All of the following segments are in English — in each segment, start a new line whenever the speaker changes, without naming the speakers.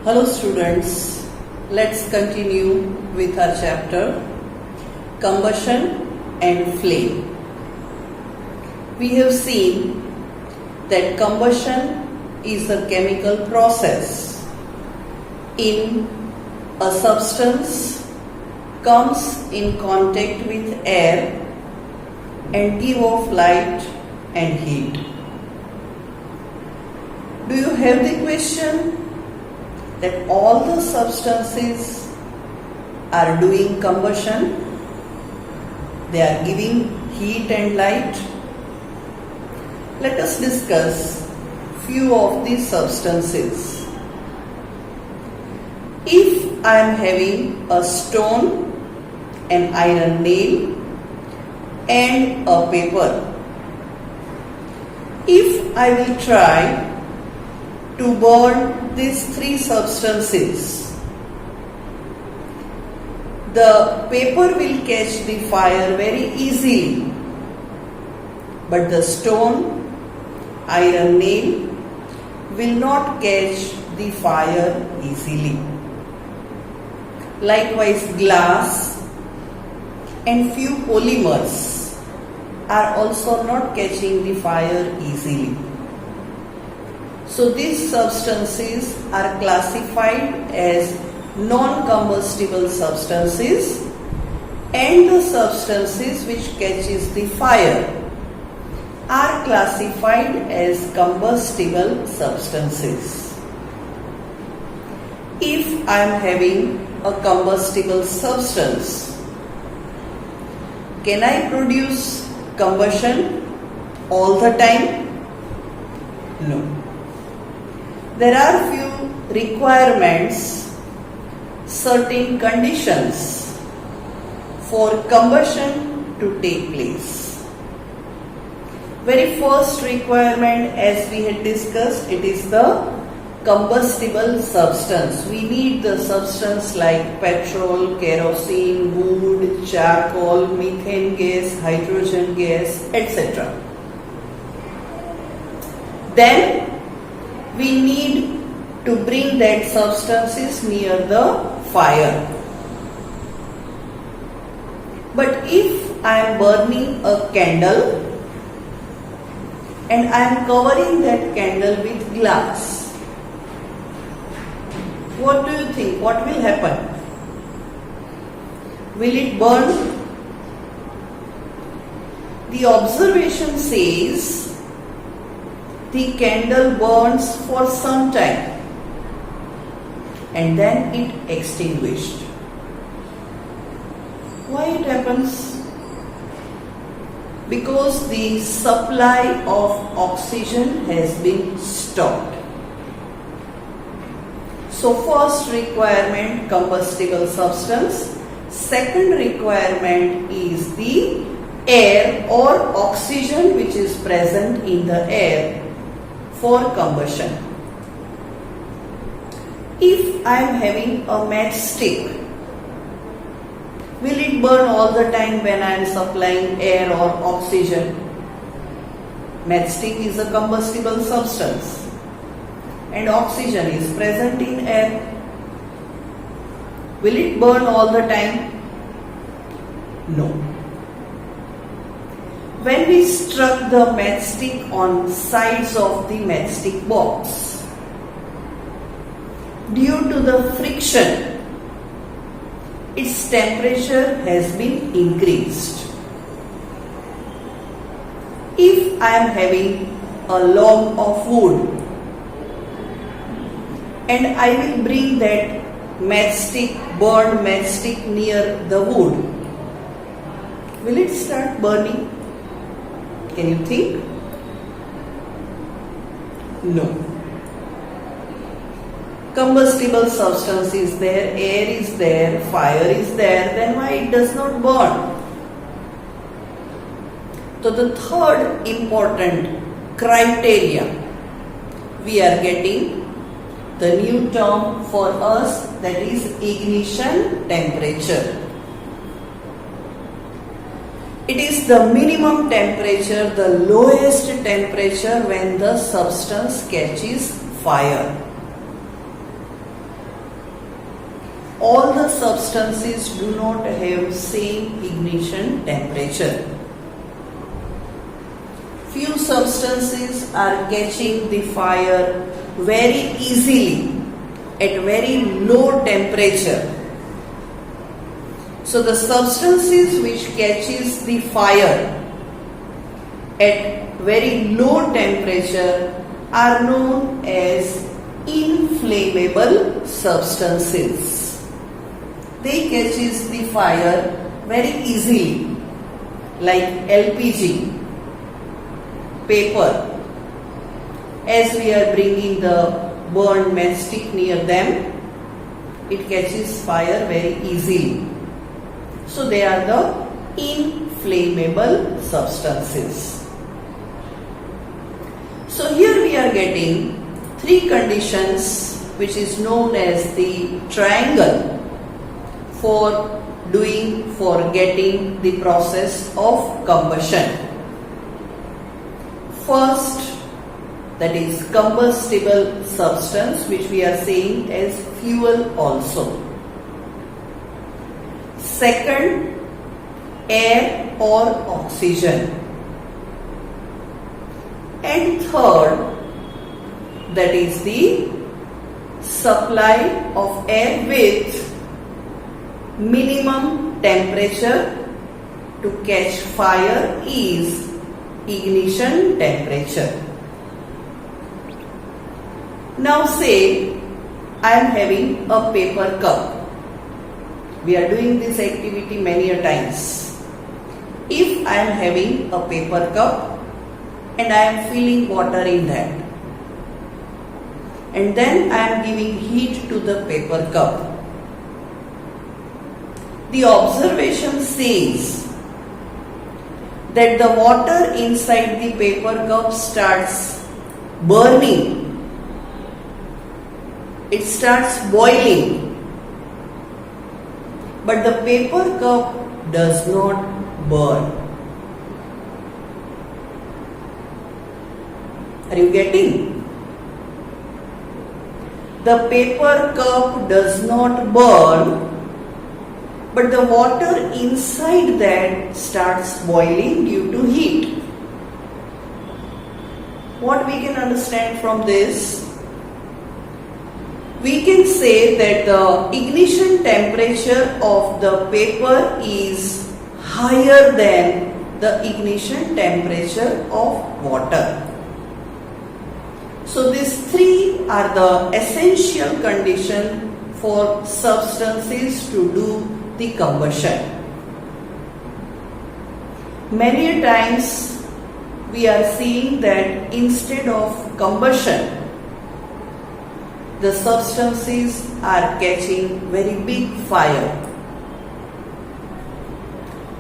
Hello students, let's continue with our chapter Combustion and Flame. We have seen that combustion is a chemical process in a substance comes in contact with air and give off light and heat. Do you have the question that all the substances are doing combustion? They are giving heat and light? Let us discuss few of these substances. If I am having a stone, an iron nail and a paper, if I will try to burn these three substances, the paper will catch the fire very easily, but the stone, iron nail will not catch the fire easily. Likewise, glass and few polymers are also not catching the fire easily. So these substances are classified as non-combustible substances, and the substances which catches the fire are classified as combustible substances. If I am having a combustible substance, can I produce combustion all the time? No. There are few requirements, certain conditions for combustion to take place. Very first requirement, as we had discussed, it is the combustible substance. We need the substance like petrol, kerosene, wood, charcoal, methane gas, hydrogen gas, etc. Then we need to bring that substances near the fire. But if I am burning a candle and I am covering that candle with glass, what do you think? What will happen? Will it burn? The observation says the candle burns for some time and then it extinguished. Why it happens? Because the supply of oxygen has been stopped. So first requirement, combustible substance. Second requirement is the air or oxygen which is present in the air for combustion. If I am having a matchstick, will it burn all the time when I am supplying air or oxygen? Matchstick is a combustible substance and oxygen is present in air. Will it burn all the time? No. When we struck the matchstick on sides of the matchstick box, due to the friction, its temperature has been increased. If I am having a log of wood and I will bring that burned matchstick near the wood, will it start burning? Can you think? No. Combustible substance is there, air is there, fire is there, then why it does not burn? So the third important criteria, we are getting the new term for us, that is ignition temperature. It is the minimum temperature, the lowest temperature when the substance catches fire. the substances do not have same ignition temperature. Few substances are catching the fire very easily at very low temperature. So the substances which catches the fire at very low temperature are known as inflammable substances. They catches the fire very easily, like LPG, paper. As we are bringing the burned matchstick near them, it catches fire very easily. So they are the inflammable substances. So here we are getting three conditions which is known as the triangle for getting the process of combustion. First, that is combustible substance, which we are saying as fuel also. Second, air or oxygen. And third, that is the supply of air with minimum temperature to catch fire is ignition temperature. Now say I am having a paper cup. We are doing this activity many a times. If I am having a paper cup and I am filling water in that, and then I am giving heat to the paper cup, the observation says that the water inside the paper cup starts burning. It starts boiling. But the paper cup does not burn. Are you getting? The paper cup does not burn, but the water inside that starts boiling due to heat. What we can understand from this? We can say that the ignition temperature of the paper is higher than the ignition temperature of water. So these three are the essential condition for substances to do the combustion. Many times we are seeing that instead of combustion, the substances are catching very big fire.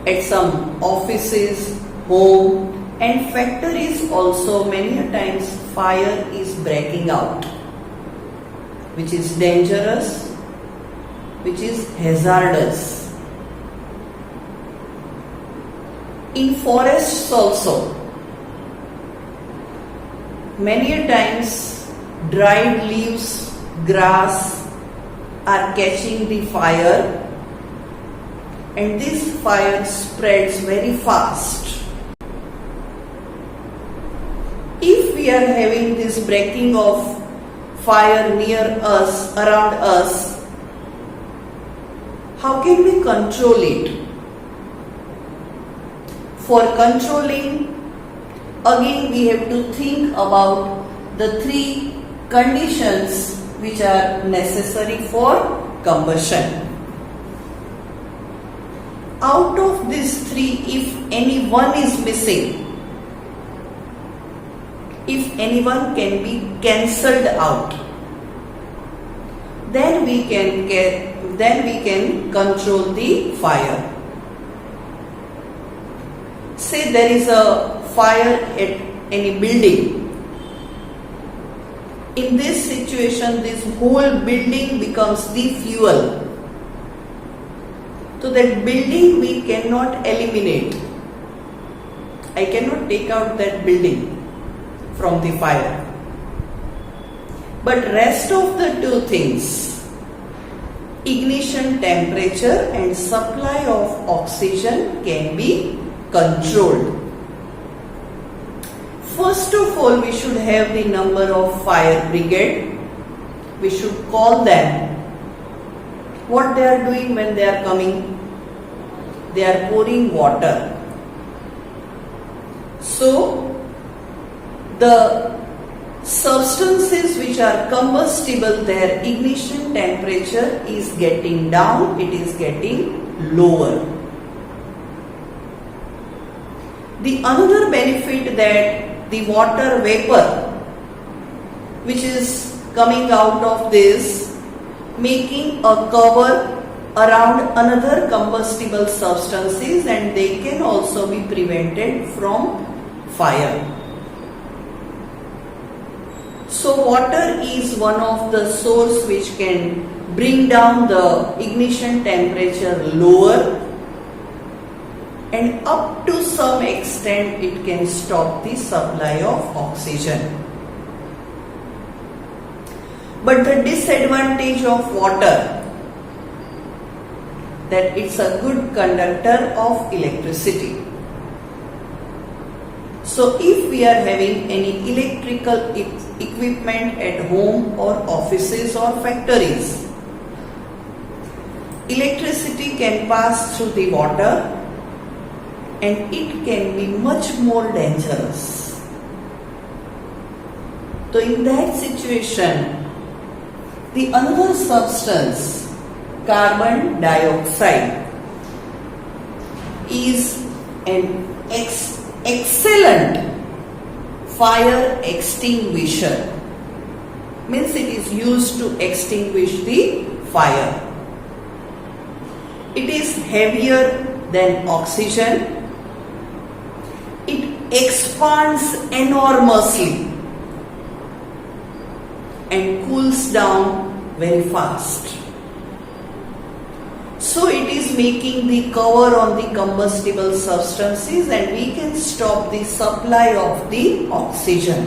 At some offices, home and factories also many a times fire is breaking out, which is dangerous, which is hazardous. In forests also, many a times dried leaves, grass are catching the fire, and this fire spreads very fast. If we are having this breaking of fire near us, around us, how can we control it? For controlling, again we have to think about the three conditions which are necessary for combustion. Out of these three, if any one is missing, if any one can be cancelled out, then we can control the fire. Say there is a fire at any building. In this situation, this whole building becomes the fuel. So that building we cannot eliminate. I cannot take out that building from the fire. But rest of the two things, ignition temperature and supply of oxygen can be controlled. First of all, we should have the number of fire brigade. We should call them. What they are doing when they are coming? They are pouring water. So, the substances which are combustible, their ignition temperature is getting down, it is getting lower. The another benefit that the water vapor which is coming out of this, making a cover around another combustible substances, and they can also be prevented from fire. So water is one of the source which can bring down the ignition temperature lower, and up to some extent it can stop the supply of oxygen. But the disadvantage of water, that it's a good conductor of electricity. So if we are having any electrical equipment at home or offices or factories, electricity can pass through the water and it can be much more dangerous. So in that situation, the another substance, carbon dioxide, is an excellent fire extinguisher. Means it is used to extinguish the fire. It is heavier than oxygen. It expands enormously and cools down very fast. So it is making the cover on the combustible substances, and we can stop the supply of the oxygen.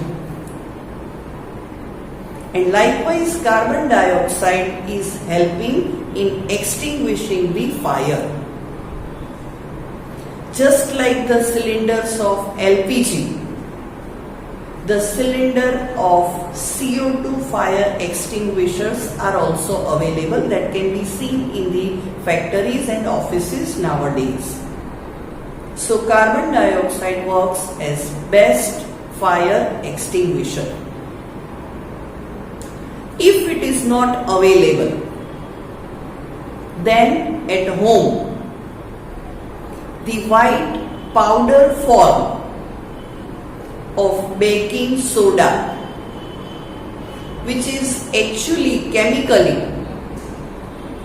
And likewise, carbon dioxide is helping in extinguishing the fire. Just like the cylinders of LPG, the cylinder of CO2 fire extinguishers are also available, that can be seen in the factories and offices nowadays. So carbon dioxide works as best fire extinguisher. If it is not available, then at home, the white powder form of baking soda, which is actually chemically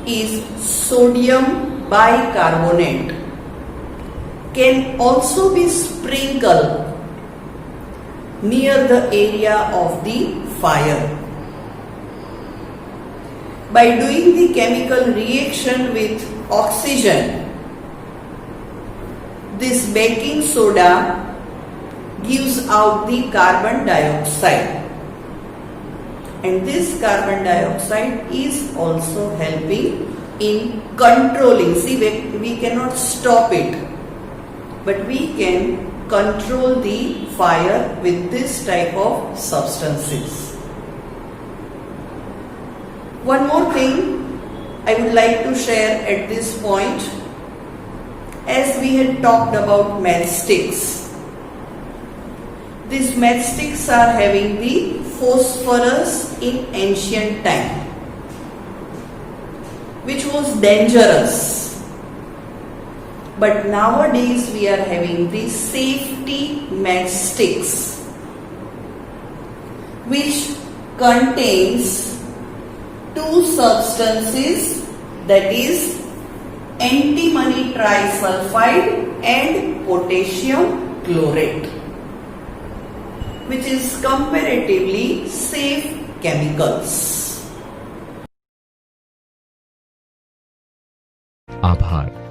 is sodium bicarbonate, can also be sprinkled near the area of the fire. By doing the chemical reaction with oxygen, this baking soda gives out the carbon dioxide, and this carbon dioxide is also helping in controlling. See, we cannot stop it, but we can control the fire with this type of substances. One more thing I would like to share at this point, as we had talked about matchsticks. These matchsticks are having the phosphorus in ancient time, which was dangerous. But nowadays we are having the safety matchsticks, which contains two substances, that is antimony trisulfide and potassium chlorate, which is comparatively safe chemicals.
आभार।